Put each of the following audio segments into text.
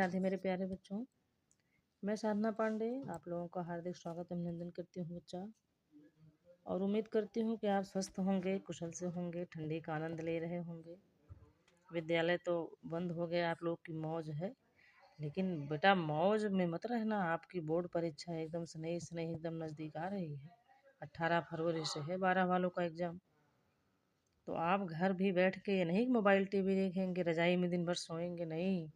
राधे मेरे प्यारे बच्चों। मैं साधना पांडे आप लोगों का हार्दिक स्वागत अभिनंदन करती हूँ बच्चा, और उम्मीद करती हूँ कि आप स्वस्थ होंगे, कुशल से होंगे, ठंडी का आनंद ले रहे होंगे। विद्यालय तो बंद हो गया, आप लोग की मौज है, लेकिन बेटा मौज में मत रहना। आपकी बोर्ड परीक्षा एकदम स्नेही स्नेही एकदम नज़दीक आ रही है। 18 फरवरी से है 12 वालों का एग्ज़ाम। तो आप घर भी बैठ के ये नहीं मोबाइल टीवी देखेंगे, रजाई में दिन भर सोएंगे, नहीं।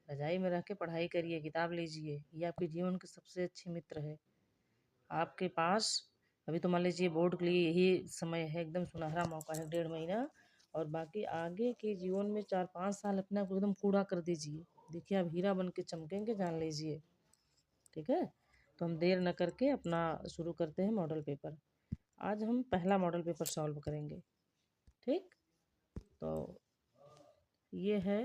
रजाई में रह के पढ़ाई करिए, किताब लीजिए, ये आपके जीवन के सबसे अच्छे मित्र है। आपके पास अभी तो मान लीजिए बोर्ड के लिए यही समय है, एकदम सुनहरा मौका है, 1.5 महीना। और बाकी आगे के जीवन में 4-5 साल अपने आप को एकदम कूड़ा कर दीजिए। देखिए आप हीरा बन के चमकेंगे, जान लीजिए। ठीक है, तो हम देर न करके अपना शुरू करते हैं मॉडल पेपर। आज हम पहला मॉडल पेपर सॉल्व करेंगे। ठीक, तो ये है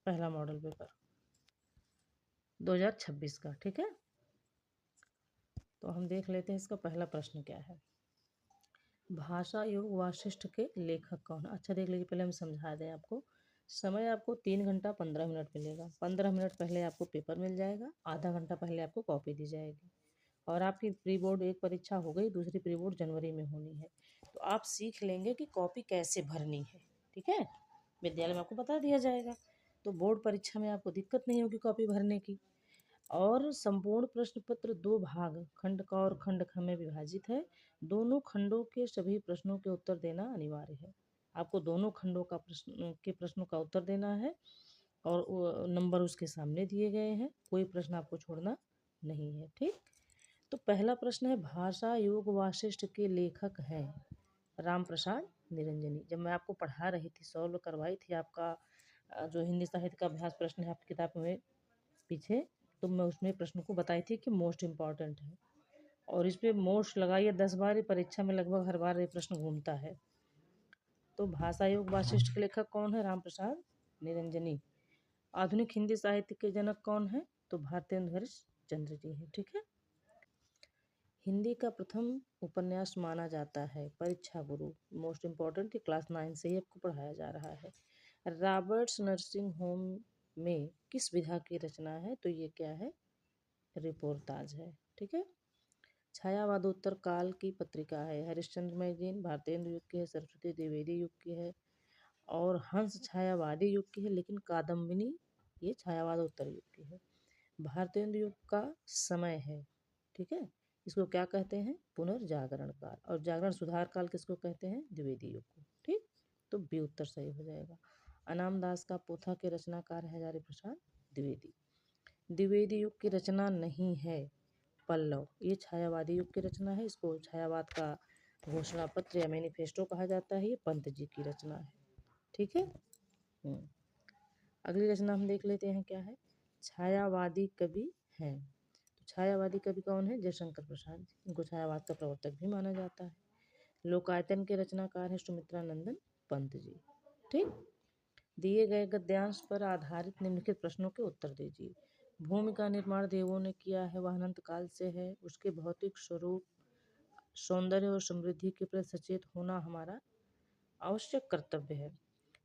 पहला मॉडल पेपर 2026 का। ठीक है, तो हम देख लेते हैं इसका पहला प्रश्न क्या है। भाषा योग वाशिष्ठ के लेखक कौन। अच्छा देख लीजिए, पहले हम समझा दें आपको। समय आपको 3 घंटा 15 मिनट मिलेगा। 15 मिनट पहले आपको पेपर मिल जाएगा, आधा घंटा पहले आपको कॉपी दी जाएगी। और आपकी प्री बोर्ड एक परीक्षा हो गई, दूसरी प्री बोर्ड जनवरी में होनी है। तो आप सीख लेंगे कि कॉपी कैसे भरनी है। ठीक है, विद्यालय में आपको बता दिया जाएगा, तो बोर्ड परीक्षा में आपको दिक्कत नहीं होगी कॉपी भरने की। और संपूर्ण प्रश्न पत्र 2 भाग, खंड क और खंड ख में विभाजित है। दोनों खंडों के सभी प्रश्नों के उत्तर देना अनिवार्य है। आपको दोनों खंडों का प्रश्नों का उत्तर देना है, और नंबर उसके सामने दिए गए हैं, कोई प्रश्न आपको छोड़ना नहीं है। ठीक, तो पहला प्रश्न है, भाषा योग वाशिष्ठ के लेखक हैं राम प्रसाद निरंजनी। जब मैं आपको पढ़ा रही थी, सॉल्व करवाई थी आपका जो हिंदी साहित्य का अभ्यास प्रश्न है आपकी किताब में पीछे, तो मैं उसमें प्रश्न को बताई थी कि मोस्ट इम्पॉर्टेंट है, और इस पे मोस्ट लगाइए 10 बार, परीक्षा में लगभग हर बार ये प्रश्न घूमता है। तो भाषा योग वाशिष्ठ के लेखक कौन है? राम प्रसाद निरंजनी। आधुनिक हिंदी साहित्य के जनक कौन है? तो भारतेंदु हरिश्चंद्र जी हैं। ठीक है, हिंदी का प्रथम उपन्यास माना जाता है परीक्षा गुरु। मोस्ट इम्पॉर्टेंट, क्लास 9 से ही आपको पढ़ाया जा रहा है। रॉबर्ट्स नर्सिंग होम में किस विधा की रचना है? तो ये क्या है? रिपोर्टाज है। ठीक है, छायावादोत्तर काल की पत्रिका है। हरिश्चंद्र मैगजीन भारतेंदु युग की है, सरस्वती द्विवेदी युग की है, और हंस छायावादी युग की है, लेकिन कादम्बिनी ये छायावादोत्तर युग की है। भारतेंदु युग का समय है। ठीक है, इसको क्या कहते हैं? पुनर्जागरण काल। और जागरण सुधार काल किसको कहते हैं? द्विवेदी युग को। ठीक, तो बी उत्तर सही हो जाएगा। अनाम दास का पोथा के रचनाकार है हजारी प्रसाद द्विवेदी। द्विवेदी युग की रचना नहीं है पल्लव, ये छायावादी युग की रचना है। इसको छायावाद का घोषणा पत्र या मैनिफेस्टो कहा जाता है। ये पंत जी की रचना है। ठीक है, अगली रचना हम देख लेते हैं क्या है। छायावादी कवि हैं, तो छायावादी कवि कौन है? जयशंकर प्रसाद जी, इनको छायावाद का प्रवर्तक भी माना जाता है। लोकायतन के रचनाकार है सुमित्रा नंदन पंत जी। ठीक, दिए गए गद्यांश पर आधारित निम्नलिखित प्रश्नों के उत्तर दीजिए। भूमि का निर्माण देवों ने किया है, वह अनंत काल से है। उसके भौतिक स्वरूप, सौंदर्य और समृद्धि के प्रति सचेत होना हमारा आवश्यक कर्तव्य है।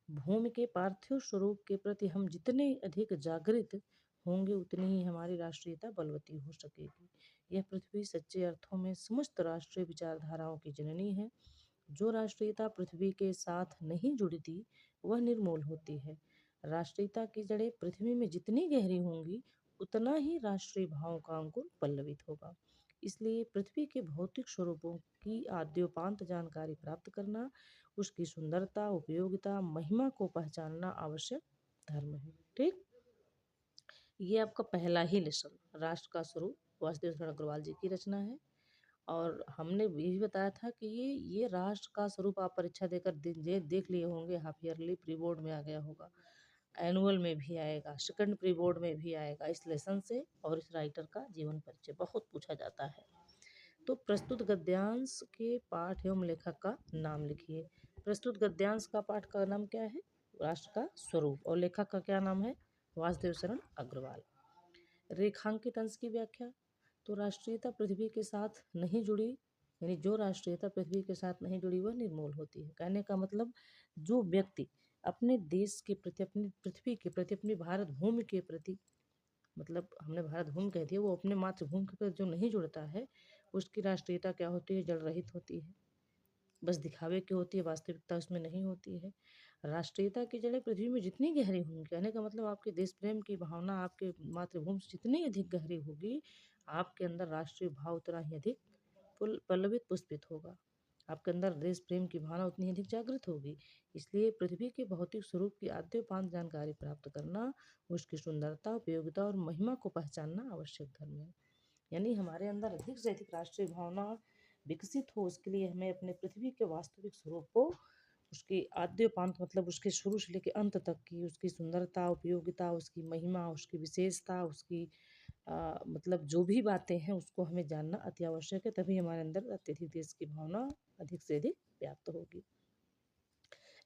भूमि के पार्थिव स्वरूप के प्रति हम जितने अधिक जागृत होंगे, उतनी ही हमारी राष्ट्रीयता बलवती हो सकेगी। यह पृथ्वी सच्चे अर्थों में समस्त राष्ट्रीय विचारधाराओं की जननी है। जो राष्ट्रीयता पृथ्वी के साथ नहीं जुड़ती, वह निर्मूल होती है। राष्ट्रीयता की जड़ें पृथ्वी में जितनी गहरी होंगी, उतना ही राष्ट्रीय भावों का अंकुर पल्लवित होगा। इसलिए पृथ्वी के भौतिक स्वरूपों की आद्योपांत जानकारी प्राप्त करना, उसकी सुंदरता, उपयोगिता, महिमा को पहचानना आवश्यक धर्म है। ठीक, ये आपका पहला ही लेसन, राष्ट्र का स्वरूप, वासुदेव शरण अग्रवाल जी की रचना है। और हमने ये भी बताया था कि ये राष्ट्र का स्वरूप आप परीक्षा देकर देख लिए होंगे। हाफ ईयरली प्री बोर्ड में आ गया होगा, एनुअल में भी आएगा, सेकंड प्री बोर्ड में भी आएगा इस लेसन से। और इस राइटर का जीवन परिचय बहुत पूछा जाता है। तो प्रस्तुत गद्यांश के पाठ एवं लेखक का नाम लिखिए। प्रस्तुत गद्यांश का पाठ का नाम क्या है? राष्ट्र का स्वरूप। और लेखक का क्या नाम है? वासुदेव शरण अग्रवाल। रेखांकित अंश की व्याख्या, तो राष्ट्रीयता पृथ्वी के साथ नहीं जुड़ी, यानी जो राष्ट्रीयता पृथ्वी के साथ नहीं जुड़ी वह निर्मूल होती है। कहने का मतलब, जो व्यक्ति अपने देश के प्रति, अपनी पृथ्वी के प्रति, अपनी भारत भूमि के प्रति, मतलब हमने भारत भूमि कह दिया, वो अपने मातृभूमि के प्रति जो नहीं जुड़ता है उसकी राष्ट्रीयता क्या होती है? जड़ रहित होती है, बस दिखावे की होती है, वास्तविकता उसमें नहीं होती है। राष्ट्रीयता की जड़ें पृथ्वी में जितनी गहरी होंगी, कहने का मतलब आपके देश प्रेम की भावना आपके मातृभूमि से जितनी अधिक गहरी होगी, आपके अंदर राष्ट्रीय भाव उतना ही अधिक पल्लवित पुष्पित होगा, आपके अंदर देश प्रेम की भावना उतनी अधिक जागृत होगी। इसलिए पृथ्वी के भौतिक स्वरूप की आद्योपांत जानकारी प्राप्त करना, उसकी सुंदरता, उपयोगिता और महिमा को पहचानना आवश्यक धर्म है। यानी हमारे अंदर अधिक से अधिक राष्ट्रीय भावना विकसित हो, उसके लिए हमें अपने पृथ्वी के वास्तविक स्वरूप को, उसकी आद्योपांत मतलब उसके शुरू से लेकर अंत तक की उसकी सुंदरता, उपयोगिता, उसकी महिमा, उसकी विशेषता, उसकी मतलब जो भी बातें हैं उसको हमें जानना अति आवश्यक है, तभी हमारे अंदर अत्यधिक देश की भावना अधिक से अधिक व्याप्त होगी।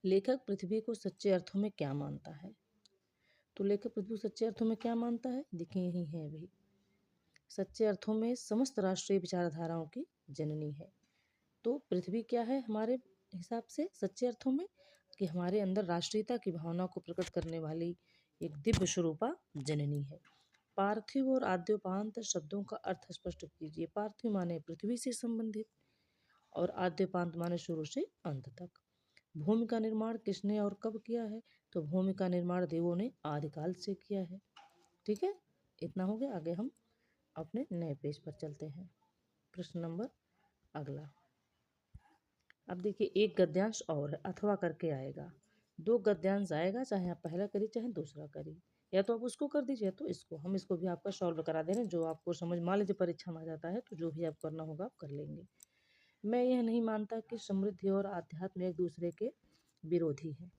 लेखक पृथ्वी को सच्चे अर्थों में क्या मानता है? तो लेखक पृथ्वी को सच्चे अर्थों में क्या मानता है? देखिए यही है अभी। सच्चे अर्थों में समस्त राष्ट्रीय विचारधाराओं की जननी है। तो पृथ्वी क्या है हमारे हिसाब से सच्चे अर्थों में? कि हमारे अंदर राष्ट्रीयता की भावना को प्रकट करने वाली एक दिव्य स्वरूपा जननी है। पार्थिव और आद्योपांत शब्दों का अर्थ स्पष्ट कीजिए। पार्थिव माने पृथ्वी से संबंधित और आद्योपांत माने शुरू से अंत तक। भूमि का निर्माण किसने और कब किया है? तो भूमि का निर्माण देवों ने आदिकाल से किया है। ठीक है, इतना हो गया। आगे हम अपने नए पेज पर चलते हैं। प्रश्न नंबर अगला। अब देखिए एक गद्यांश और है, अथवा करके आएगा। दो गद्यांश आएगा, चाहे आप पहला करिए चाहे दूसरा करिए, या तो आप उसको कर दीजिए तो इसको, हम इसको भी आपका सॉल्व करा दे रहे हैं। जो आपको समझ, मान लीजिए परीक्षा में आ जाता है तो जो भी आप करना होगा आप कर लेंगे। मैं यह नहीं मानता कि समृद्धि और आध्यात्म एक दूसरे के विरोधी हैं।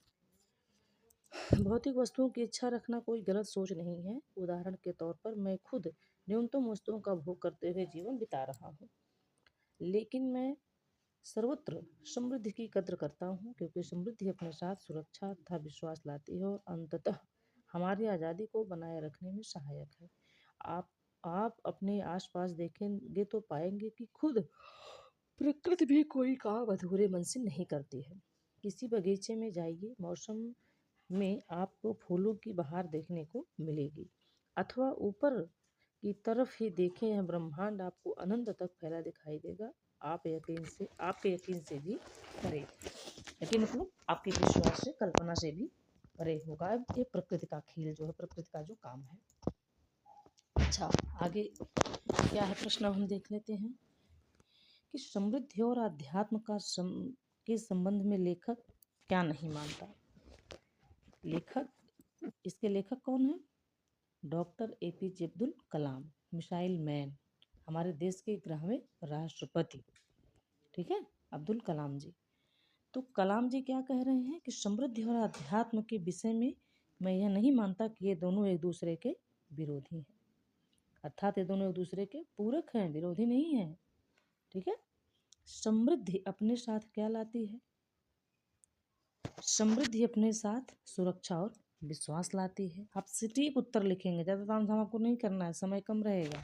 भौतिक वस्तुओं की इच्छा रखना कोई गलत सोच नहीं है। उदाहरण के तौर पर मैं खुद न्यूनतम वस्तुओं का भोग करते हुए जीवन बिता रहा हूँ, लेकिन मैं सर्वत्र समृद्धि की कद्र करता हूँ, क्योंकि समृद्धि अपने साथ सुरक्षा तथा विश्वास लाती है और अंततः हमारी आज़ादी को बनाए रखने में सहायक है। आप अपने आसपास देखेंगे तो पाएंगे कि खुद प्रकृति भी कोई काम अधूरे मन से नहीं करती है। किसी बगीचे में जाइए, मौसम में आपको फूलों की बहार देखने को मिलेगी, अथवा ऊपर की तरफ ही देखें, यह ब्रह्मांड आपको अनंत तक फैला दिखाई देगा। आपके यकीन से भी परे, यकीन मतलब आपके विश्वास से, कल्पना से भी परे होगा। ये प्रकृति का खेल जो है, प्रकृति का जो काम है। अच्छा, आगे क्या है प्रश्न हम देख लेते हैं कि समृद्धि और अध्यात्म के संबंध में लेखक क्या नहीं मानता। इसके लेखक कौन है? डॉक्टर APJ अब्दुल कलाम, मिसाइल मैन, हमारे देश के 11वें राष्ट्रपति। ठीक है, अब्दुल कलाम जी। तो कलाम जी क्या कह रहे हैं कि समृद्धि और अध्यात्म के विषय में मैं यह नहीं मानता कि ये दोनों एक दूसरे के विरोधी हैं, अर्थात ये दोनों एक दूसरे के पूरक हैं, विरोधी नहीं हैं। ठीक है, समृद्धि अपने साथ क्या लाती है? समृद्धि अपने साथ सुरक्षा और विश्वास लाती है। आप सटीक उत्तर लिखेंगे, ज़्यादा तामझाम आपको नहीं करना है, समय कम रहेगा,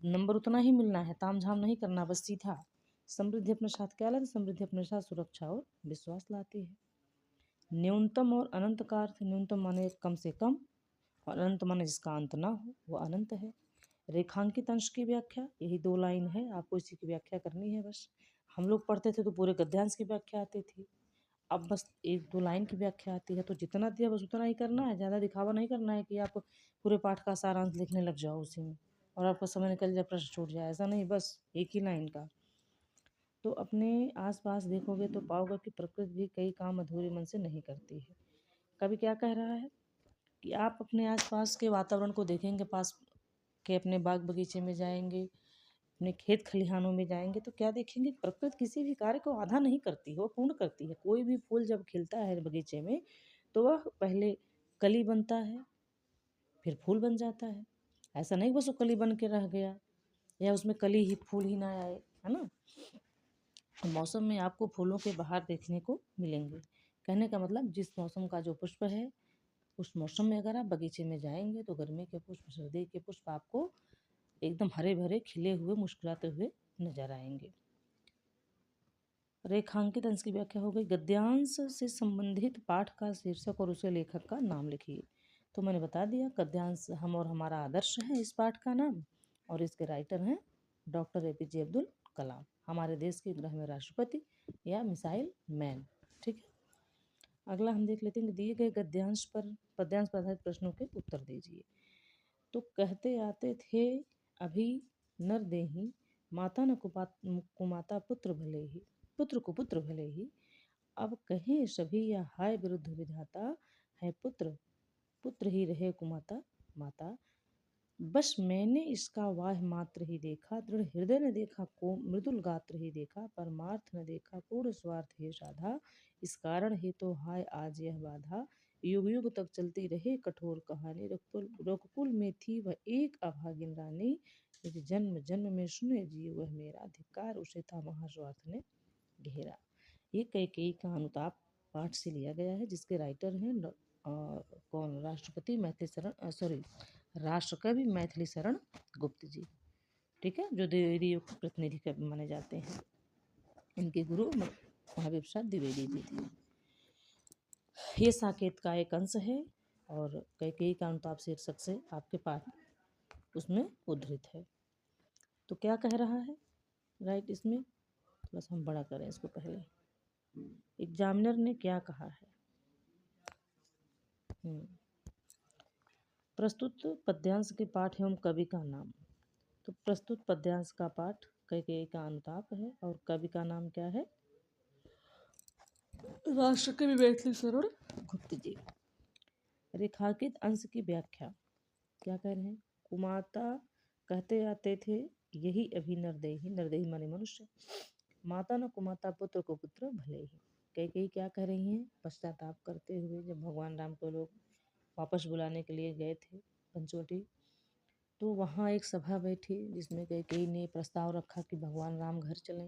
नंबर उतना ही मिलना है, तामझाम नहीं करना, बस सीधा। समृद्धि अपने साथ क्या लाती? समृद्धि अपने साथ सुरक्षा और विश्वास लाती है। न्यूनतम और अनंत का अर्थ, न्यूनतम माने कम से कम और अनंत माने जिसका अंत ना हो, वो अनंत है। रेखांकित अंश की व्याख्या, यही 2 लाइन है, आपको इसी की व्याख्या करनी है बस। हम लोग पढ़ते थे तो पूरे गद्यांश की व्याख्या आती थी, अब बस 1-2 लाइन की व्याख्या आती है। तो जितना दिया बस उतना ही करना है, ज़्यादा दिखावा नहीं करना है कि आप पूरे पाठ का सारांश लिखने लग जाओ उसी में और आपका समय निकल जाए, प्रश्न छूट जाए, ऐसा नहीं, बस एक ही लाइन का। तो अपने आसपास देखोगे तो पाओगे कि प्रकृति भी कई काम अधूरे मन से नहीं करती है। कभी क्या कह रहा है कि आप अपने आसपास के वातावरण को देखेंगे, पास के अपने बाग बगीचे में जाएंगे, अपने खेत खलिहानों में जाएंगे तो क्या देखेंगे? प्रकृति किसी भी कार्य को आधा नहीं करती है, वो पूर्ण करती है। कोई भी फूल जब खिलता है बगीचे में तो वह पहले कली बनता है, फिर फूल बन जाता है। ऐसा नहीं बस वो कली बन के रह गया या उसमें कली ही फूल ही ना आए, है ना। मौसम में आपको फूलों के बहार देखने को मिलेंगे। कहने का मतलब जिस मौसम का जो पुष्प है, उस मौसम में अगर आप बगीचे में जाएंगे तो गर्मी के पुष्प, सर्दी के पुष्प आपको एकदम हरे भरे खिले हुए मुस्कुराते हुए नजर आएंगे। रेखांकित अंश की व्याख्या हो गई। गद्यांश से संबंधित पाठ का शीर्षक और उसे लेखक का नाम लिखिए। तो मैंने बता दिया, गद्यांश हम और हमारा आदर्श है इस पाठ का नाम, और इसके राइटर हैं डॉक्टर APJ अब्दुल कलाम, हमारे देश के 11वें राष्ट्रपति या मिसाइल मैन। ठीक है, अगला हम देख लेते हैं कि दिए गए गद्यांश पर पद्यांश पर आधारित प्रश्नों के उत्तर दीजिए। तो कहते आते थे अभी नर देही, माता न कुमाता पुत्र भले ही, पुत्र को पुत्र भले ही, अब कहें सभी या हाय विरुद्ध विधाता, है पुत्र पुत्र ही रहे कुमाता माता, बस मैंने इसका वाह मात्र ही देखा, दृढ़ हृदय न देखा को मृदुल गात्र ही देखा, परमार्थ न देखा पूर्ण स्वार्थ हे साधा, इस कारण ही तो हाय आज यह बाधा, युग युग तक चलती रहे कठोर कहानी, रघुकुल में थी वह एक अभागिन रानी, यदि जन्म जन्म में सुने जी वह मेरा, धिक्कार उसे था महास्वार्थ ने घेरा। ये कैकेयी का अनुताप पाठ से लिया गया है, जिसके राइटर हैं कौन, राष्ट्रपति मैथिली शरण सॉरी राष्ट्रकवि मैथिली शरण गुप्त जी। ठीक है, जो द्विवेदी युग के प्रतिनिधि कवि माने जाते हैं। इनके गुरु महावीर प्रसाद द्विवेदी जी थे। ये साकेत का एक अंश है और कैकेयी का अनुताप शीर्षक से आपके पाठ उसमें उद्धृत है। तो क्या कह रहा है राइट इसमें, बस हम बड़ा करें इसको पहले। एग्जामिनर ने क्या कहा है, प्रस्तुत पद्यांश के पाठ एवं कवि का नाम। तो प्रस्तुत पद्यांश का पाठ कैकेयी का अनुताप है और कवि का नाम क्या है, राष्ट्रकवि मैथिली शरण गुप्त जी। रेखांकित अंश की व्याख्या क्या कह रहे हैं, कुमाता कहते आते थे यही अभी नरदेही, नरदेही माने मनुष्य, माता न कुमाता पुत्र को पुत्र भले ही। कैकेयी क्या कह रही हैं, पश्चाताप करते हुए जब भगवान राम को लोग वापस बुलाने के लिए गए थे पंचवटी, तो वहाँ एक सभा बैठी जिसमें कैकेयी ने प्रस्ताव रखा कि भगवान राम घर चलें।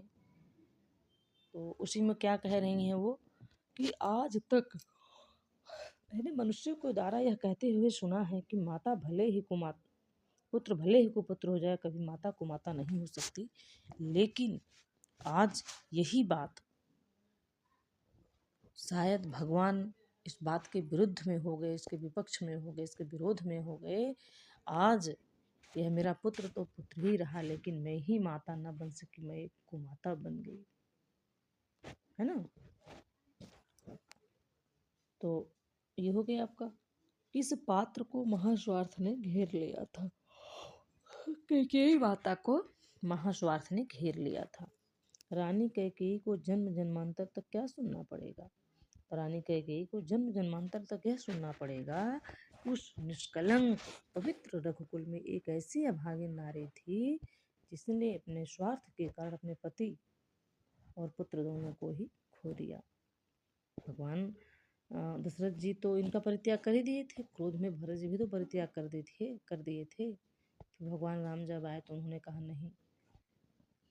तो उसी में क्या कह रही हैं वो कि आज तक मैंने मनुष्य को द्वारा यह कहते हुए सुना है कि माता भले ही कुमाता पुत्र भले ही कुपुत्र हो जाए, कभी माता कुमाता नहीं हो सकती, लेकिन आज यही बात शायद भगवान इस बात के विरुद्ध में हो गए, इसके विपक्ष में हो गए, इसके विरोध में हो गए। आज यह मेरा पुत्र तो पुत्र ही रहा, लेकिन मैं ही माता न बन सकी, मैं एक कुमाता बन गई, है ना। तो ये हो गया आपका, इस पात्र को महास्वार्थ ने घेर लिया था, कैकेयी माता को महास्वार्थ ने घेर लिया था। रानी कैकेयी को जन्म जन्मांतर तक क्या सुनना पड़ेगा, रानी कैकेयी को जन्म जन्मांतर तक यह सुनना पड़ेगा, उस निष्कलंक पवित्र रघुकुल में एक ऐसी अभागिन नारी थी जिसने अपने स्वार्थ के कारण अपने पति और पुत्र दोनों को ही खो दिया। भगवान दशरथ जी तो इनका परित्याग कर ही दिए थे, क्रोध में भरत जी भी तो परित्याग कर दिए थे। तो भगवान राम जब आए तो उन्होंने कहा नहीं,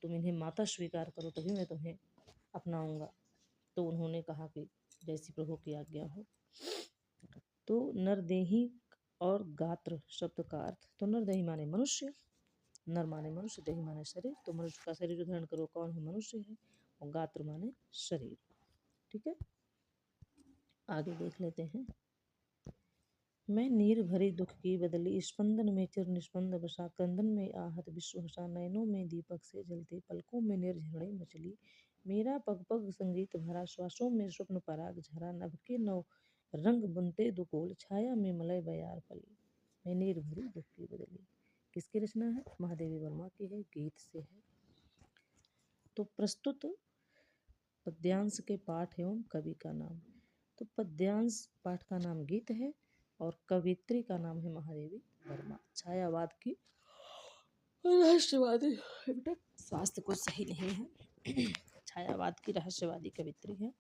तुम इन्हें माता स्वीकार करो तभी मैं तुम्हें अपनाऊंगा। तो उन्होंने कहा कि जैसी प्रभु की आज्ञा हो। तो नरदेही और गात्र शब्द का अर्थ, तो नरदेही माने मनुष्य, नर माने मनुष्य, देही माने शरीर, तो मनुष्य का शरीर धारण करो कौन है, मनुष्य है, और गात्र माने शरीर। ठीक है, आगे देख लेते हैं। मैं नीर भरी दुख की बदली, स्पंदन में चिर निस्पंद बसा, कंदन में आहत विश्व हसा, नयनों में दीपक से जलते, पलकों में निर्झरणी मचली, मेरा पग पग संगीत भरा, श्वासों में स्वप्न पराग झरा, नभ के नव रंग बुनते दुकोल, छाया में मलय बयार फली। मैं नीर भरी दुख की बदली किसकी रचना है, महादेवी वर्मा की है, गीत से है। तो प्रस्तुत पद्यांश के पाठ एवं कवि का नाम। तो पद्यांश पाठ का नाम गीत है और कवित्री का नाम है महादेवी वर्मा। छायावाद की रहस्यवादी, बेटा स्वास्थ्य को सही नहीं है। छायावाद की रहस्यवादी कवित्री है,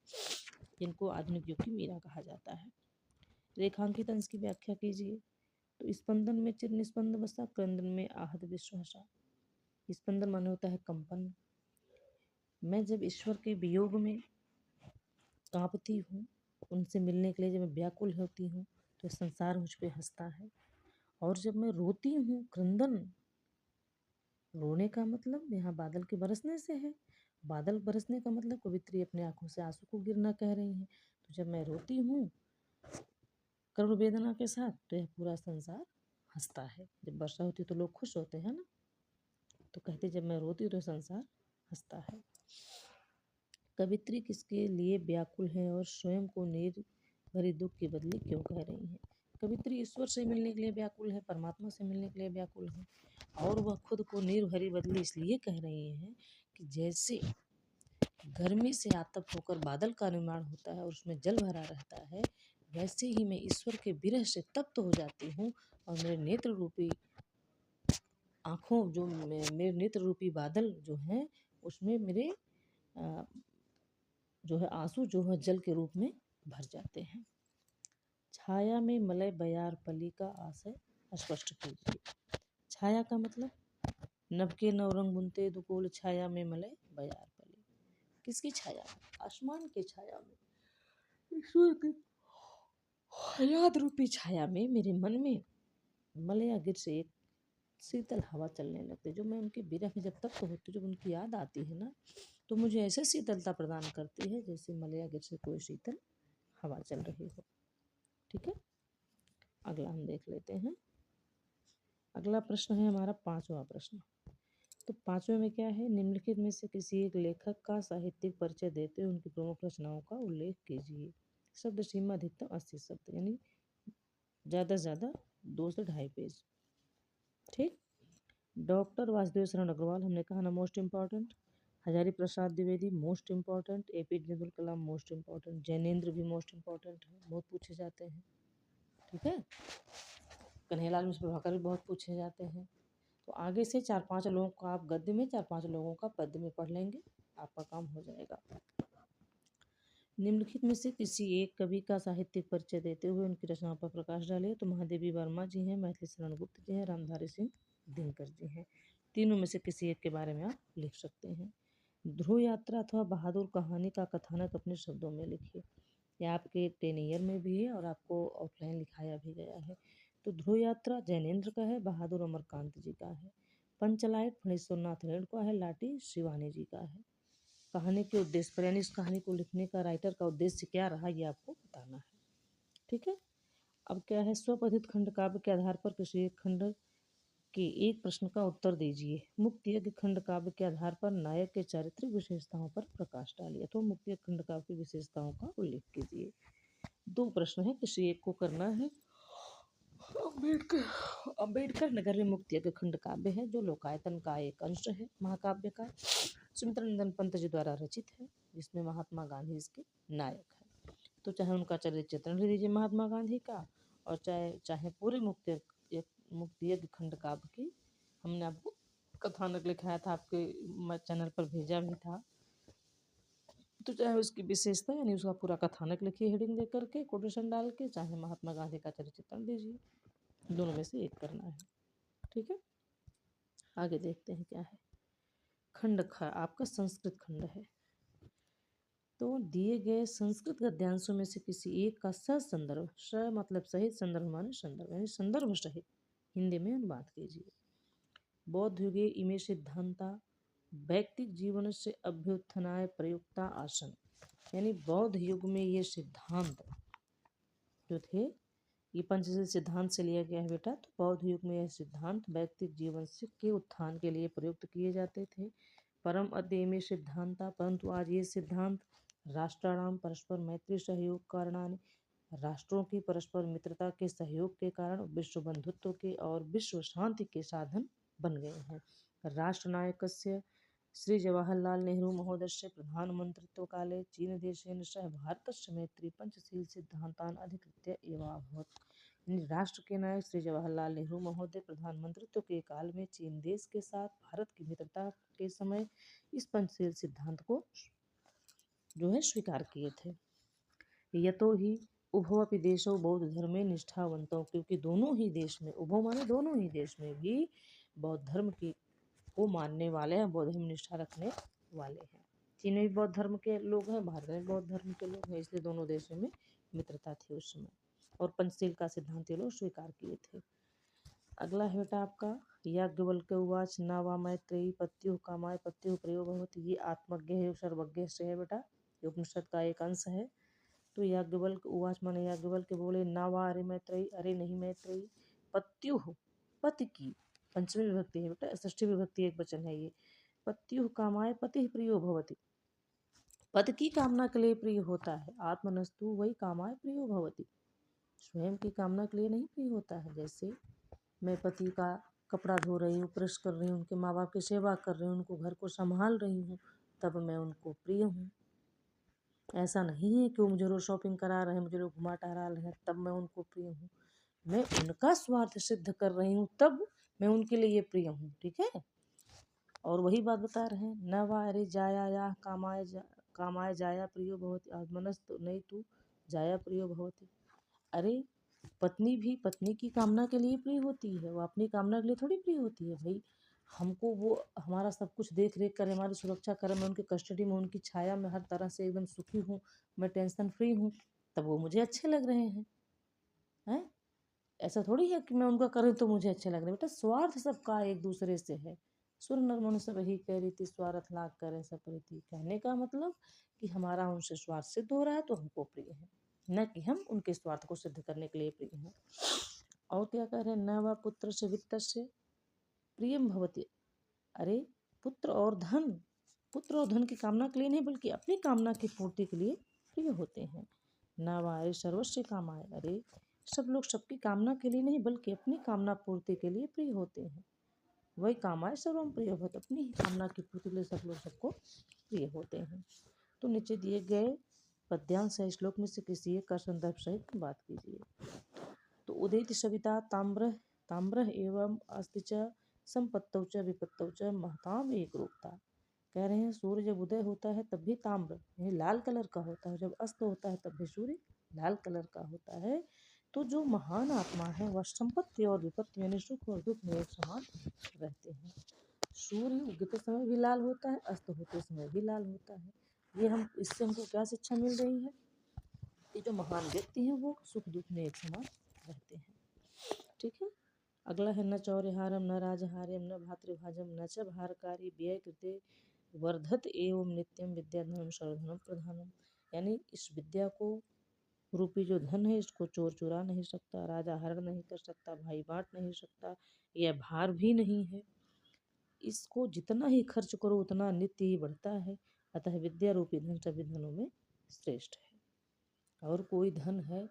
जिनको आधुनिक युग की मीरा कहा जाता है। रेखांकित अंश की व्याख्या कीजिए। तो स्पंदन में चिर निस्पंद बसा, क्रंदन में आहत विश्व हसा। स्पंदन माने होता है कंपन। मैं जब ईश्वर के वियोग में कांपती हूँ, उनसे मिलने के लिए जब मैं व्याकुल होती हूँ तो संसार मुझ पे हंसता है। और जब मैं रोती हूँ, क्रंदन, रोने का मतलब यहाँ बादल के बरसने से है, बादल बरसने का मतलब कवित्री अपने आंखों से आंसू को गिरना कह रही हैं। तो जब मैं रोती हूँ करुण वेदना के साथ तो यह पूरा संसार हंसता है। जब वर्षा होती है तो लोग खुश होते हैं ना, तो कहते जब मैं रोती हूँ तो संसार हंसता है। कवित्री किसके लिए व्याकुल है और स्वयं को नीर भरी दुख की बदली क्यों कह रही हैं? कवित्री ईश्वर से मिलने के लिए व्याकुल है, परमात्मा से मिलने के लिए व्याकुल है, और वह खुद को नीर भरी बदली इसलिए कह रही हैं कि जैसे गर्मी से आतप होकर बादल का निर्माण होता है और उसमें जल भरा रहता है, वैसे ही मैं ईश्वर के विरह से तप्त हो जाती हूँ और मेरे नेत्र रूपी आँखों जो मेरे नेत्र रूपी बादल जो हैं उसमें मेरे जो है आंसू जो है जल के रूप में भर जाते हैं। छाया में मलय बयार पली का आशय स्पष्ट कीजिए। छाया का मतलब नभ के नवरंग बुनते दुकोल छाया में मलय बयार पली। किसकी छाया में? आसमान की छाया में, ईश्वर की याद रूपी छाया में मेरे मन में मलया गिर से एक शीतल हवा चलने लगती है। जो मैं उनके विरह में जब तक होती जब उनकी याद आती है ना, तो मुझे ऐसे शीतलता प्रदान करती है जैसे मलया गिर से कोई शीतल हवा चल रही हो। ठीक है, अगला हम देख लेते हैं। अगला प्रश्न है हमारा 5वां प्रश्न। तो 5वें में क्या है? निम्नलिखित में से किसी एक लेखक का साहित्यिक परिचय देते हुए उनकी प्रमुख रचनाओं का उल्लेख कीजिए। शब्द सीमा अधिकतम 80 शब्द, यानी ज़्यादा से ज़्यादा 2 से 2.5 पेज। ठीक। डॉक्टर वासुदेव शरण अग्रवाल हमने कहा ना most important. Hazari Prasad Dwivedi most important. APJ Abdul Kalam most important. Jainendra भी मोस्ट इम्पॉर्टेंट है, बहुत पूछे जाते हैं। ठीक है। कन्हैयालाल मिश्र प्रभाकर भी बहुत पूछे जाते हैं। तो आगे से 4-5 लोगों का आप गद्य में, 4-5 लोगों का पद्य में पढ़ लेंगे, आपका काम हो जाएगा। निम्नलिखित में से किसी एक कवि का साहित्यिक परिचय देते हुए उनकी रचनाओं पर प्रकाश डालिए। तो महादेवी वर्मा जी हैं, मैथिली शरण गुप्त जी हैं, रामधारी सिंह दिनकर जी हैं। तीनों में से किसी एक के बारे में आप लिख सकते हैं। ध्रुव यात्रा अथवा बहादुर कहानी का कथानक अपने शब्दों में लिखिए। यह आपके 10 ईयर में भी है और आपको ऑफलाइन लिखाया भी गया है। तो ध्रुव यात्रा जैनेन्द्र का है, बहादुर अमरकांत जी का है। पंचलाइट फणीश्वरनाथ रेणुका है, लाठी शिवानी जी का है। कहानी के उद्देश्य पर, यानी इस कहानी को लिखने का राइटर का उद्देश्य क्या रहा, ये आपको बताना है। ठीक है। अब क्या है? स्वपथित खंड काव्य के आधार पर किसी एक खंड के एक प्रश्न का उत्तर दीजिए। मुक्ति यज्ञ खंड काव्य के आधार पर नायक के चारित्रिक विशेषताओं पर प्रकाश डालिए। तो मुक्ति यज्ञ खंड काव्य की विशेषताओं का उल्लेख कीजिए। 2 प्रश्न है, किसी एक को करना है। अम्बेडकर नगर में मुक्ति यज्ञ खंड काव्य है, जो लोकायतन का एक अंश है महाकाव्य का। सुमित्रा पंत जी द्वारा रचित है, जिसमें महात्मा गांधी इसके नायक है। तो चाहे उनका चरित्र चित्रण ले लीजिए महात्मा गांधी का, और चाहे पूरे मुक्ति यज्ञ खंड काव्य की हमने आपको कथानक लिखाया था, आपके चैनल पर भेजा भी था। तो चाहे उसकी विशेषता यानी उसका पूरा कथानक लिखिए हेडिंग दे करके, कोटेशन डाल के, चाहे महात्मा गांधी का चरित्र चित्रण दीजिए, दोनों में से एक करना है। ठीक है, आगे देखते हैं क्या है। खंड ख आपका संस्कृत खंड है। तो दिए गए संस्कृत गद्यांशों में से किसी एक का संदर्भ, स मतलब सहित, संदर्भ माने संदर्भ, यानी संदर्भ सहित हिंदी में अनुवाद कीजिए। बौद्ध युगे इमे सिद्धांता वैयक्तिक जीवन से अभ्युत्थानाय प्रयुक्ता आसन, यानी बौद्ध युग में ये सिद्धांत जो थे, ये पंचशील सिद्धांत से लिया गया है बेटा। तो बौद्ध युग में यह सिद्धांत वैयक्तिक जीवन से के उत्थान के लिए प्रयुक्त किए जाते थे। परम अद्य में सिद्धांता, परंतु आज ये सिद्धांत राष्ट्राणाम परस्पर मैत्री सहयोग कारणानि, राष्ट्रों की परस्पर मित्रता के सहयोग के कारण विश्व बंधुत्व के और विश्व शांति के साधन बन गए हैं। राष्ट्रनायकस्य श्री जवाहरलाल नेहरू महोदयस्य प्रधानमंत्रित्व काले चीन देशेन सह भारतस्य मैत्री पंचशील सिद्धांतान अधिकृत्य एवाभवत्। राष्ट्र के नायक श्री जवाहरलाल नेहरू महोदय प्रधानमंत्रित्व के काल में चीन देश के साथ भारत की मित्रता के समय इस पंचशील सिद्धांत को जो है स्वीकार किए थे। यतो ही उभवपि देशो बौद्ध धर्मे निष्ठावंतों, क्योंकि दोनों ही देश में, उभव माने दोनों ही देश में भी बौद्ध धर्म की को मानने वाले हैं, बौद्ध धर्म निष्ठा रखने वाले हैं। चीन में भी बौद्ध धर्म के लोग हैं, भारत में बौद्ध धर्म के लोग हैं, इसलिए दोनों देशों में मित्रता थी उस समय, और पंचशील का सिद्धांत ये लोग स्वीकार किए थे। अगला है बेटा आपका याज्ञवल्क्य उवाच न वा मैत्रेयी पत्युः कामाय पत्युः प्रियो भवति। ये आत्मज्ञ है सर्वज्ञ से है बेटा, ये उपनिषद का एक अंश है। तो याज्ञवल्क्य उवाच माने याज्ञवल्क्य बोले न वा अरे मैत्रेयी, अरे नहीं मैत्रेयी, पत्युः पति की, पंचमी विभक्ति है बेटा, षष्ठी विभक्ति एक वचन है ये। पत्युः कामाय पति प्रियो भवति, पद की कामना के लिए प्रिय होता है। आत्मनस्तु वही कामाय प्रियो भवति, स्वयं की कामना के लिए नहीं प्रिय होता है। जैसे मैं पति का कपड़ा धो रही हूँ, प्रेस कर रही हूँ, उनके माँ बाप की सेवा कर रही हूँ, उनको घर को संभाल रही हूँ, तब मैं उनको प्रिय हूँ। ऐसा नहीं है कि वो मुझे रोज शॉपिंग करा रहे हैं, मुझे लोग घुमा टहरा रहे हैं तब मैं उनको प्रिय हूँ। मैं उनका स्वार्थ सिद्ध कर रही हूँ तब मैं उनके लिए प्रिय हूँ। ठीक है, और वही बात बता रहे हैं, न वा अरे जाया या कामाय जाया प्रियो भवति आत्मनस्तु नहीं तू जाया प्रियो भवति। अरे पत्नी भी पत्नी की कामना के लिए प्रिय होती है, वो अपनी कामना के लिए थोड़ी प्रिय होती है भाई। हमको वो हमारा सब कुछ देख रेख करे, हमारी सुरक्षा करे, मैं उनकी कस्टडी में, उनकी छाया में हर तरह से एकदम सुखी हूँ, मैं टेंशन फ्री हूँ, तब वो मुझे अच्छे लग रहे हैं। ऐसा थोड़ी है कि मैं उनका करूँ तो मुझे अच्छे लग रहे हैं। बेटा स्वार्थ सबका एक दूसरे से है। सुर नर मुनि सब यही कह रही थी, स्वार्थ लाग करे सब प्रीति। कहने का मतलब कि हमारा उनसे स्वार्थ सिद्ध हो रहा है तो हमको प्रिय है, न कि हम उनके स्वार्थ को सिद्ध करने के लिए प्रिय हैं। और क्या कह रहे हैं, न वा पुत्र से वित्त से प्रियम भवति। अरे पुत्र और धन, पुत्र और धन की कामना के लिए नहीं बल्कि अपनी कामना की पूर्ति के लिए प्रिय होते हैं। न वा अरे सर्वस्व कामाय, अरे सब लोग सबकी कामना के लिए नहीं बल्कि अपनी कामना पूर्ति के लिए प्रिय होते हैं। वही कामाय सर्वम प्रिय भवति, अपनी ही कामना की पूर्ति के लिए सब लोग सबको प्रिय होते हैं। तो नीचे दिए गए पद्यांश है श्लोक में से किसी एक का संदर्भ सहित बात कीजिए। तो उदेति सविता ताम्र ताम्र एवं अस्ति च संपत्तौ च विपत्तौ च महताम एक रूपता। कह रहे हैं सूर्य जब उदय होता है तब भी ताम्र यानी लाल कलर का होता है, जब अस्त होता है तब भी सूर्य लाल कलर का होता है। तो जो महान आत्मा है वह संपत्ति और विपत्ति यानी सुख और दुख में एक समान रहते हैं। सूर्य उगते समय भी लाल होता है, अस्त होते समय भी लाल होता है। ये हम इससे हमको क्या शिक्षा मिल रही है कि जो महान व्यक्ति हैं वो सुख दुख में एक समान रहते हैं। ठीक है, अगला है न चौर्यहारम न राजहार्यम न भातृभाजम न च भारकारी व्यय कृते वर्धत एवं नित्यम विद्याधनम सर्वधनम प्रधानम। यानी इस विद्या को रूपी जो धन है इसको चोर चुरा नहीं सकता, राजा हरण नहीं कर सकता, भाई बांट नहीं सकता, यह भार भी नहीं है। इसको जितना ही खर्च करो उतना नित्य ही बढ़ता है। अतः विद्या रूपी धन सभी धनों में श्रेष्ठ है। और कोई धन है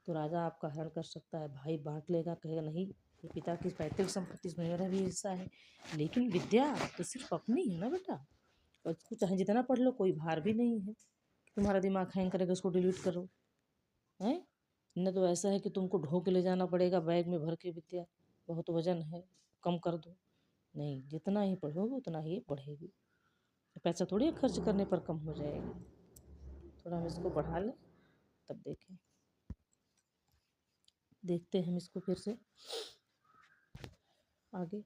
तो राजा आपका हरण कर सकता है, भाई बांट लेगा, कहेगा नहीं ये पिता की पैतृक संपत्ति इसमें मेरा भी हिस्सा है। लेकिन विद्या तो सिर्फ अपनी है ना बेटा, और इसको चाहे जितना पढ़ लो कोई भार भी नहीं है। तुम्हारा दिमाग हैंग करेगा उसको डिलीट करो, है न तो ऐसा है कि तुमको ढो के ले जाना पड़ेगा बैग में भर के विद्या, बहुत वजन है कम कर दो। नहीं, जितना ही पढ़ोगे उतना ही बढ़ेगी, पैसा थोड़ी खर्च करने पर कम हो जाएगी। थोड़ा हम इसको बढ़ा लें तब देखें, देखते हैं हम इसको फिर से आगे।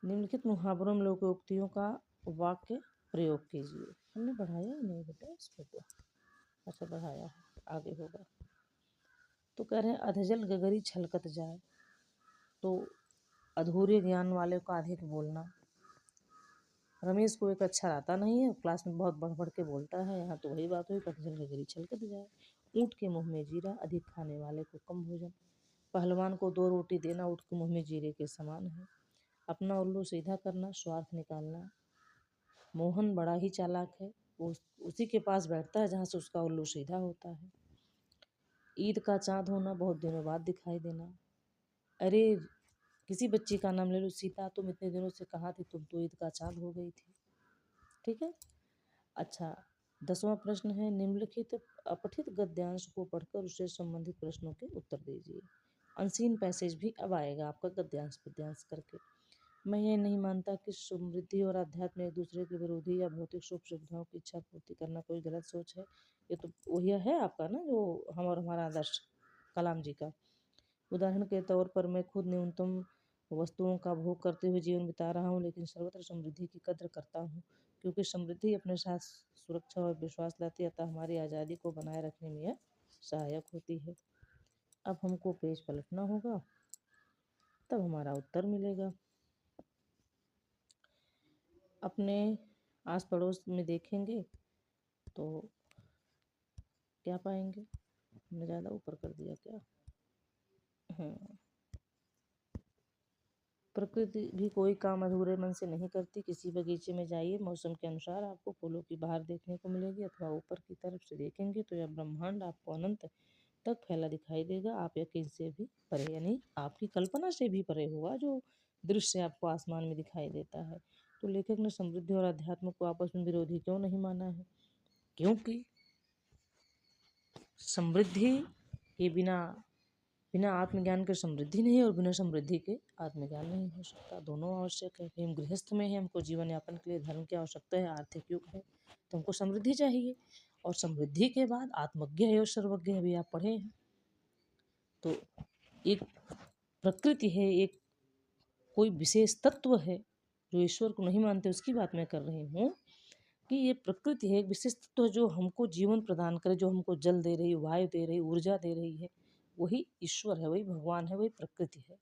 निम्नलिखित मुहावरों में लोकोक्तियों का वाक्य प्रयोग कीजिए। हमने बढ़ाया ही नहीं बेटा इसको तो, अच्छा बढ़ाया है, आगे होगा। तो कह रहे हैं अधजल गगरी छलकत जाए, तो अधूरे ज्ञान वाले का अधिक बोलना। रमेश को एक अक्षर आता नहीं है, क्लास में बहुत बढ़ बढ़ के बोलता है, यहाँ तो वही बात हुई अधजल गगरी छलकत जाए। ऊँट के मुँह में जीरा, अधिक खाने वाले को कम भोजन। पहलवान को 2 रोटी देना ऊँट के मुँह में जीरे के समान है। अपना उल्लू सीधा करना, स्वार्थ निकालना। मोहन बड़ा ही चालाक है, वो उसी के पास बैठता है जहाँ से उसका उल्लू सीधा होता है। ईद का चाँद होना, बहुत दिनों बाद दिखाई देना। अरे किसी बच्ची का नाम ले लो, सीता तुम इतने दिनों से कहाँ थी, तुम तो ईद का चाँद हो गई थी। ठीक है, अच्छा 10वां प्रश्न है निम्नलिखित अपठित गद्यांश को पढ़कर उससे संबंधित प्रश्नों के उत्तर दीजिए। अनसीन पैसेज भी अब आएगा आपका गद्यांश पद्यांश करके। मैं ये नहीं मानता कि समृद्धि और अध्यात्म एक दूसरे के विरोधी या भौतिक सुख सुविधाओं की इच्छा पूर्ति करना कोई गलत सोच है। ये तो वही है आपका ना जो हम और हमारा आदर्श कलाम जी का। उदाहरण के तौर पर मैं खुद न्यूनतम वस्तुओं का भोग करते हुए जीवन बिता रहा हूँ, लेकिन सर्वत्र समृद्धि की कद्र करता हूँ, क्योंकि समृद्धि अपने साथ सुरक्षा और विश्वास लाती है, अतः हमारी आज़ादी को बनाए रखने में यह सहायक होती है। अब हमको पेज पलटना होगा तब हमारा उत्तर मिलेगा। अपने आस पड़ोस में देखेंगे तो क्या पाएंगे? हमने ज़्यादा ऊपर कर दिया क्या? प्रकृति भी कोई काम अधूरे मन से नहीं करती। किसी बगीचे में जाइए, मौसम के अनुसार आपको फूलों की बहार देखने को मिलेगी, अथवा ऊपर की तरफ से देखेंगे तो यह ब्रह्मांड आपको अनंत तक फैला दिखाई देगा। आप यकीन से भी परे, यानी आपकी कल्पना से भी परे होगा जो दृश्य आपको आसमान में दिखाई देता है। तो लेखक ने समृद्धि और अध्यात्म को आपस में विरोधी क्यों नहीं माना है? क्योंकि समृद्धि के बिना बिना आत्मज्ञान के समृद्धि नहीं है, और बिना समृद्धि के आत्मज्ञान नहीं हो सकता। दोनों आवश्यक है। हम गृहस्थ में हैं, हमको जीवन यापन के लिए धर्म की आवश्यकता है, आर्थिक युग है तो हमको समृद्धि चाहिए, और समृद्धि के बाद आत्मज्ञ है और सर्वज्ञ है, अभी आप पढ़े हैं। तो एक प्रकृति है, एक कोई विशेष तत्व है जो ईश्वर को नहीं मानते, उसकी बात मैं कर रही हूँ कि ये प्रकृति है, एक विशेष तत्व जो हमको जीवन प्रदान करे, जो हमको जल दे रही, वायु दे रही, ऊर्जा दे रही है, वही ईश्वर है, वही भगवान है, वही प्रकृति है।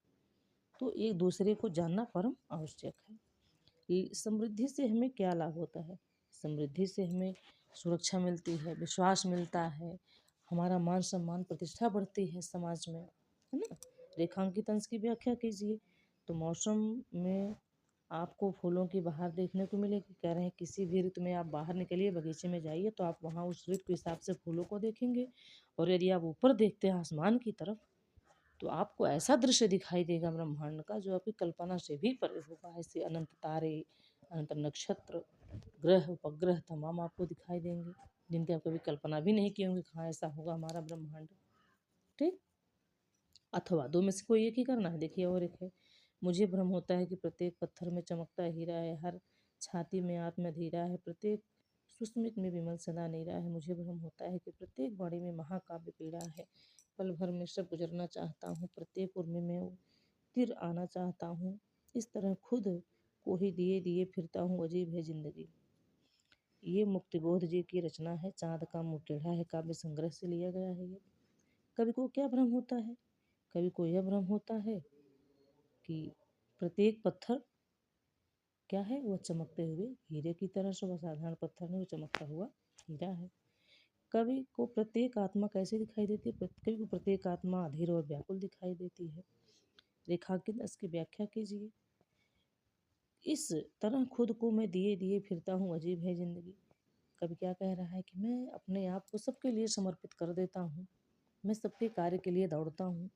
तो एक दूसरे को जानना परम आवश्यक है। समृद्धि से हमें क्या लाभ होता है? समृद्धि से हमें सुरक्षा मिलती है, विश्वास मिलता है, हमारा मान सम्मान प्रतिष्ठा बढ़ती है समाज में, है ना? रेखांकित अंश की व्याख्या कीजिए। तो मौसम में आपको फूलों की बहार देखने को मिलेगी। कह रहे हैं किसी भी ऋतु में आप बाहर निकलिए, बगीचे में जाइए, तो आप वहाँ उस ऋतु के हिसाब से फूलों को देखेंगे। और यदि आप ऊपर देखते हैं आसमान की तरफ, तो आपको ऐसा दृश्य दिखाई देगा ब्रह्मांड का जो आपकी कल्पना से भी परे होगा। ऐसे अनंत तारे, अनंत नक्षत्र, ग्रह उपग्रह तमाम आपको दिखाई देंगे, जिनकी आप कभी कल्पना भी नहीं किए होंगे कहाँ ऐसा होगा हमारा ब्रह्मांड। ठीक, अथवा दो में से कोई एक ही करना है। देखिए और एक है, मुझे भ्रम होता है कि प्रत्येक पत्थर में चमकता हीरा है, हर छाती में आत्मधीरा है, प्रत्येक सुस्मित में विमल सदा नीरा है। मुझे भ्रम होता है कि प्रत्येक वाणी में महाकाव्य पीड़ा है, पल भर में सब गुजरना चाहता हूँ, प्रत्येक उर्मी में तिर आना चाहता हूँ। इस तरह खुद को ही दिए दिए फिरता हूँ, अजीब है जिंदगी। ये मुक्तिबोध जी की रचना है, चाँद का मुँह टेढ़ा है काव्य संग्रह से लिया गया है ये। कवि को क्या भ्रम होता है? कवि को यह भ्रम होता है कि प्रत्येक पत्थर क्या है, वह चमकते हुए हीरे की तरह से, वह साधारण पत्थर नहीं, वो चमकता हुआ हीरा है। कवि को प्रत्येक आत्मा कैसे दिखाई देती है? कवि को प्रत्येक आत्मा अधीर और व्याकुल दिखाई देती है। रेखांकित इसकी व्याख्या कीजिए। इस तरह खुद को मैं दिए दिए फिरता हूँ, अजीब है जिंदगी। कवि क्या कह रहा है कि मैं अपने आप को सबके लिए समर्पित कर देता हूँ, मैं सबके कार्य के लिए दौड़ता हूँ,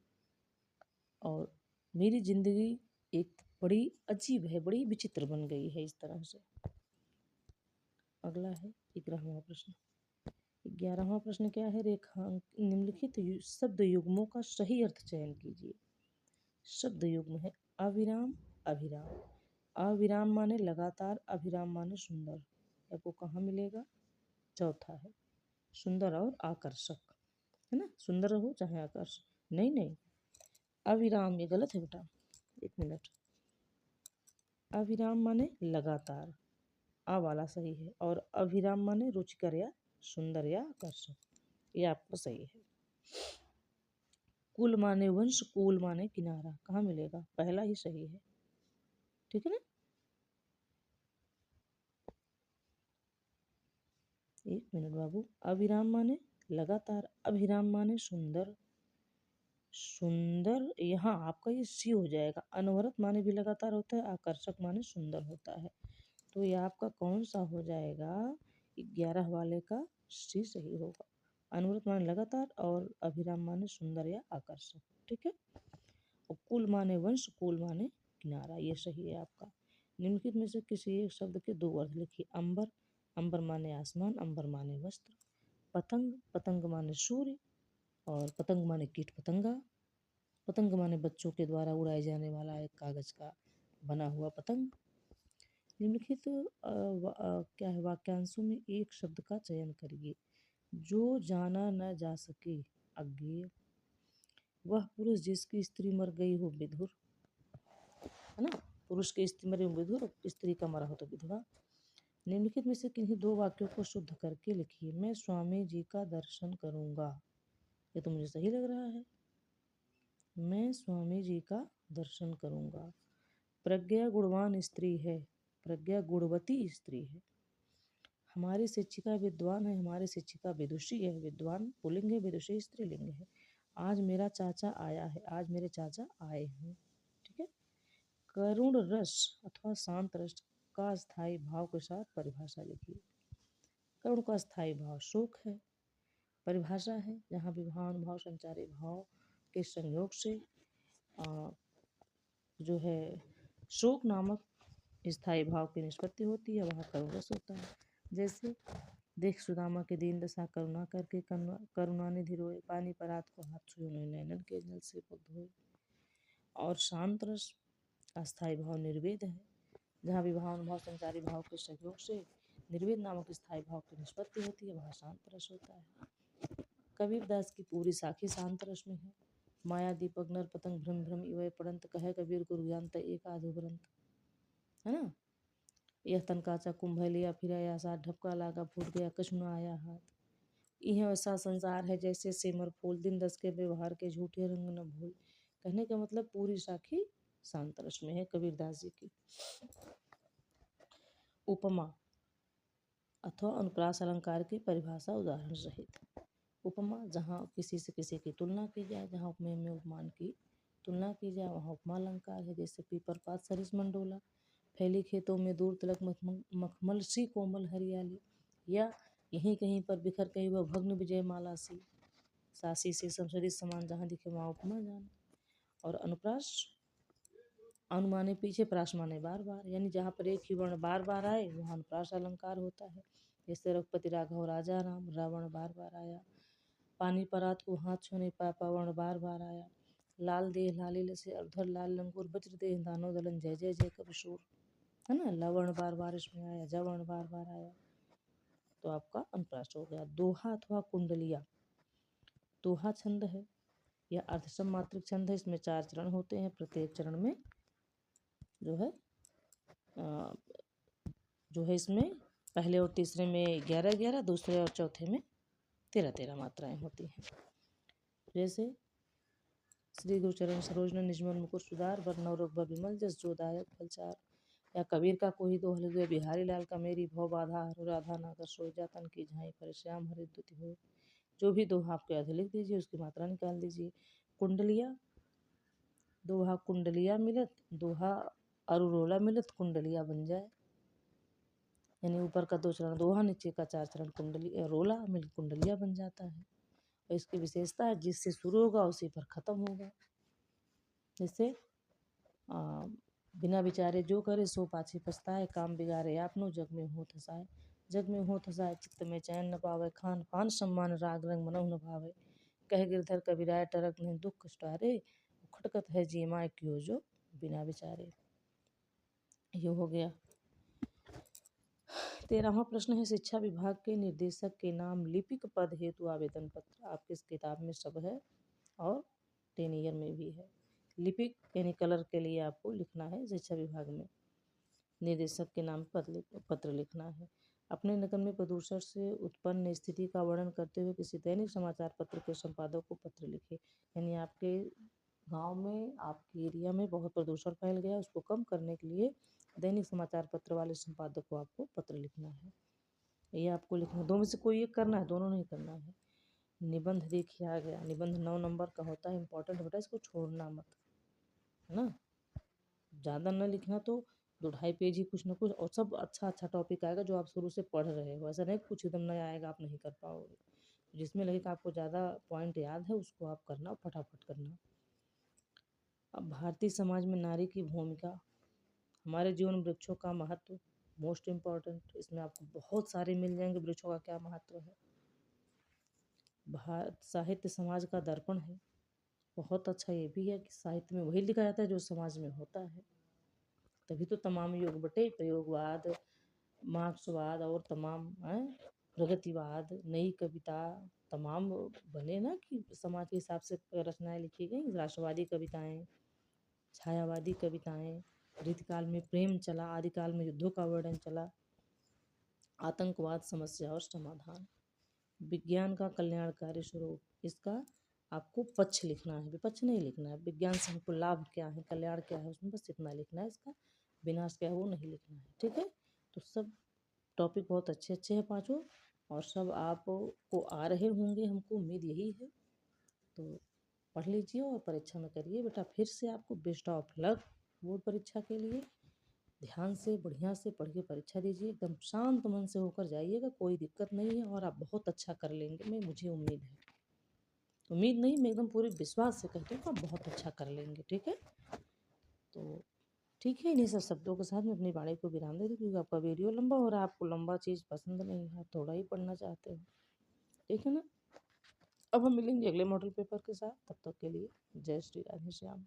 और मेरी जिंदगी एक बड़ी अजीब है, बड़ी विचित्र बन गई है इस तरह से। अगला है 11वां प्रश्न। 11वां प्रश्न क्या है? निम्नलिखित शब्द युग्मों का सही अर्थ चयन कीजिए। शब्द युग्म है अविराम, अभिराम। अविराम माने लगातार, अभिराम माने सुंदर। आपको कहाँ मिलेगा? चौथा है सुंदर और आकर्षक, है ना? सुंदर हो चाहे आकर्षक, नहीं नहीं, अविराम ये गलत है बेटा, एक मिनट। अविराम माने लगातार, आ वाला सही है, और अभिराम माने रुचिकर या सुंदर या आकर्षक, ये आपको सही है। कुल माने वंश, कूल माने किनारा, कहाँ मिलेगा? पहला ही सही है, ठीक है ना? एक मिनट बाबू। अविराम माने लगातार, अभिराम माने सुंदर, सुंदर यहाँ आपका ये सी हो जाएगा। अनवरत माने भी लगातार होता है, आकर्षक माने सुंदर होता है, तो ये आपका कौन सा हो जाएगा? 11 वाले का सी सही होगा। अनवरत माने लगातार, और अभिराम माने सुंदर या आकर्षक, ठीक है। और कुल माने वंश, कुल माने किनारा, ये सही है आपका। निम्नलिखित में से किसी एक शब्द के दो अर्थ लिखिए। अंबर, अंबर माने आसमान, अंबर माने वस्त्र। पतंग, पतंग माने सूर्य, और पतंग माने कीट पतंगा। पतंग माने बच्चों के द्वारा उड़ाए जाने वाला एक कागज का बना हुआ पतंग। निम्नलिखित क्या है, वाक्यांशों में एक शब्द का चयन करिए। जो जाना न जा सके अज्ञेय, वह पुरुष जिसकी स्त्री मर गई हो विधुर, है ना? पुरुष की स्त्री मरी हो विधुर, स्त्री का मरा हो तो विधवा। निम्नलिखित में से किन्हीं दो वाक्यों को शुद्ध करके लिखिए। मैं स्वामी जी का दर्शन करूंगा, ये तो मुझे सही लग रहा है। मैं स्वामी जी का दर्शन करूँगा। प्रज्ञा गुणवान स्त्री है, प्रज्ञा गुणवती स्त्री है। हमारी शिक्षिका विद्वान है, हमारी शिक्षिका विदुषी है। विद्वान पुल्लिंग है, विदुषी स्त्रीलिंग है। आज मेरा चाचा आया है, आज मेरे चाचा आए हैं। ठीक है। करुण रस अथवा शांत रस का स्थायी भाव के साथ परिभाषा लिखिए। करुण का स्थायी भाव शोक है। परिभाषा है जहाँ विभावन भाव संचारी भाव के संयोग से जो है शोक नामक स्थायी भाव की निष्पत्ति होती है, वह करुण रस होता है। जैसे देख सुदामा के दीन दशा करुणा करके करुणा निधि रोए, पानी परात को हाथ छुए नैनन के जल से पग धोए। और शांत रस अस्थायी भाव निर्वेद है, जहाँ विभावन भाव संचारी भाव के सहयोग से निर्वेद नामक स्थायी भाव की निष्पत्ति होती है, वह शांत रस होता है। कबीरदास की पूरी साखी शांत रस में है। माया दीपक नर पतंग भ्रम भ्रम इवय पड़ंत, कहे कबीर गुरु ज्ञानत एक आधो ग्रंथ। है ना। यह तन काचा कुंभ लिया फिराया साथ, ढपका लागा फूट गया कछु न आया हाथ। यह ऐसा संसार है जैसे सेमर फूल, दिन दस के व्यवहार के झूठे रंग न भूल। कहने का मतलब पूरी साखी शांत रस में है कबीरदास जी की। उपमा अथवा अनुप्रास अलंकार की परिभाषा उदाहरण सहित। उपमा जहाँ किसी से किसी की तुलना की जाए, जहाँ उपमेय में उपमान की तुलना की जाए, वहाँ उपमा अलंकार है। जैसे पीपर पात सरिस मंडोला, फैली खेतों में दूर तलक मखमल सी कोमल हरियाली, या यहीं कहीं पर बिखर कहीं वह भग्न विजय माला सी, सासी से संसरित समान जहाँ दिखे वहाँ उपमा जान। और अनुप्रास अनुमाने पीछे प्रास माने बार बार, यानी जहाँ पर एक ही वर्ण बार बार आए वहाँ अनुप्रास अलंकार होता है। जैसे रघुपति राघव राजा राम, रावण बार बार आया। पानी परात को हाथ छूने पापा वर्ण बार बार आया। लाल देह लालिल से अधर लाल लंगूर, वज्र देह दानो दलन जय जय जय कब शूर। है ना। लवर्ण बार बार इसमें आया, जवर्ण बार बार आया, तो आपका अनुप्रास हो गया। दोहा अथवा कुंडलिया, दोहा छंद है, यह अर्धसम मात्रिक छंद है। इसमें 4 चरण होते हैं। प्रत्येक चरण में जो है इसमें पहले और तीसरे में 11-11, दूसरे और चौथे में 13-13 मात्राएं होती हैं। जैसे श्री गुरुचरण सरोज निजमन मुकुर सुधार, वरनौ रघुबर विमल जस जोदायक फलचार। या कबीर का कोई दोह लिख दे, बिहारी लाल का मेरी भव बाधा हरु राधा नागर सोई, जातन की झाई पर श्याम हरि द्युति हो। जो भी दोहा आपके आधे लिख दीजिए, उसकी मात्रा निकाल दीजिए। कुंडलिया, दोहा कुंडलिया मिलत, दोहा अरुरोला मिलत कुंडलिया बन जाए। यानी ऊपर का 2 चरण दोहा, नीचे का 4 चरण कुंडली रोला मिल कुंडलिया बन जाता है। और इसकी विशेषता है जिससे शुरू होगा उसी पर खत्म होगा। जैसे बिना विचारे जो करे सो पाछे पछताए, काम बिगाड़े आपनो जग में हो थसाए। जग में हो थसाए चित्त में चैन न पावे, खान पान सम्मान राग रंग मनहु न भावे। कह गिरधर कबीराय टरक नहीं दुख कष्टारे, खटकत है जीमाय क्यों जो बिना विचारे। ये हो गया। 13वां प्रश्न है, शिक्षा विभाग के निर्देशक के नाम लिपिक पद हेतु आवेदन पत्र। आपकी इस किताब में सब है और 10 ईयर में भी है। लिपिक यानी कलर के लिए आपको लिखना है। शिक्षा विभाग में निर्देशक के नाम पत्र लिखना है। अपने नगन में प्रदूषण से उत्पन्न स्थिति का वर्णन करते हुए किसी दैनिक समाचार पत्र के संपादक को पत्र लिखे। यानी आपके गांव में, आपके एरिया में बहुत प्रदूषण फैल गया, उसको कम करने के लिए दैनिक समाचार पत्र वाले संपादक को आपको पत्र लिखना है। ये आपको लिखना, 2 में से कोई एक करना है, दोनों नहीं करना है। निबंध देखिए आ गया। निबंध 9 नंबर का होता है, इंपॉर्टेंट होता है, इसको छोड़ना मत, है ना। ज़्यादा न लिखना, तो 2-2.5 पेज ही कुछ ना कुछ, और सब अच्छा अच्छा टॉपिक आएगा जो आप शुरू से पढ़ रहे हो। ऐसा नहीं कुछ एकदम नया आएगा आप नहीं कर पाओगे। जिसमें लगे कि आपको ज़्यादा पॉइंट याद है उसको आप करना, फटाफट करना। अब भारतीय समाज में नारी की भूमिका, हमारे जीवन में वृक्षों का महत्व, मोस्ट इम्पॉर्टेंट। इसमें आपको बहुत सारे मिल जाएंगे वृक्षों का क्या महत्व है। भारत साहित्य समाज का दर्पण है। बहुत अच्छा ये भी है कि साहित्य में वही लिखा जाता है जो समाज में होता है। तभी तो तमाम युग बटे, प्रयोगवाद, मार्क्सवाद और तमाम प्रगतिवाद, नई कविता तमाम बने ना, कि समाज के हिसाब से रचनाएं लिखी गई। राष्ट्रवादी कविताएं, छायावादी कविताएं, रीतिकाल में प्रेम चला, आदिकाल में युद्धों का वर्णन चला, आतंकवाद समस्या और समाधान, विज्ञान का कल्याणकारी स्वरूप, इसका आपको पक्ष लिखना है, विपक्ष नहीं लिखना है। विज्ञान से हमको लाभ क्या है, कल्याण क्या है, उसमें बस इतना लिखना है। इसका विनाश क्या है वो नहीं लिखना है, ठीक है। तो सब टॉपिक बहुत अच्छे अच्छे हैं पाँचों, और सब आपको आ रहे होंगे, हमको उम्मीद यही है। तो पढ़ लीजिए और परीक्षा में करिए बेटा। फिर से आपको बेस्ट ऑफ लक बोर्ड परीक्षा के लिए। ध्यान से बढ़िया से पढ़ के परीक्षा दीजिए, एकदम शांत मन से होकर जाइएगा, कोई दिक्कत नहीं है और आप बहुत अच्छा कर लेंगे, मुझे उम्मीद है। उम्मीद नहीं, मैं एकदम पूरे विश्वास से कहती हूँ आप बहुत अच्छा कर लेंगे, ठीक है। तो ठीक है, इन्हीं सब शब्दों के साथ मैं अपनी वाणी को विराम दे दूँ, क्योंकि आपका वीडियो लंबा हो रहा है, आपको लंबा चीज़ पसंद नहीं है, थोड़ा ही पढ़ना चाहते हो, ठीक है ना। अब हम मिलेंगे अगले मॉडल पेपर के साथ, तब तक के लिए जय श्री राधे श्याम।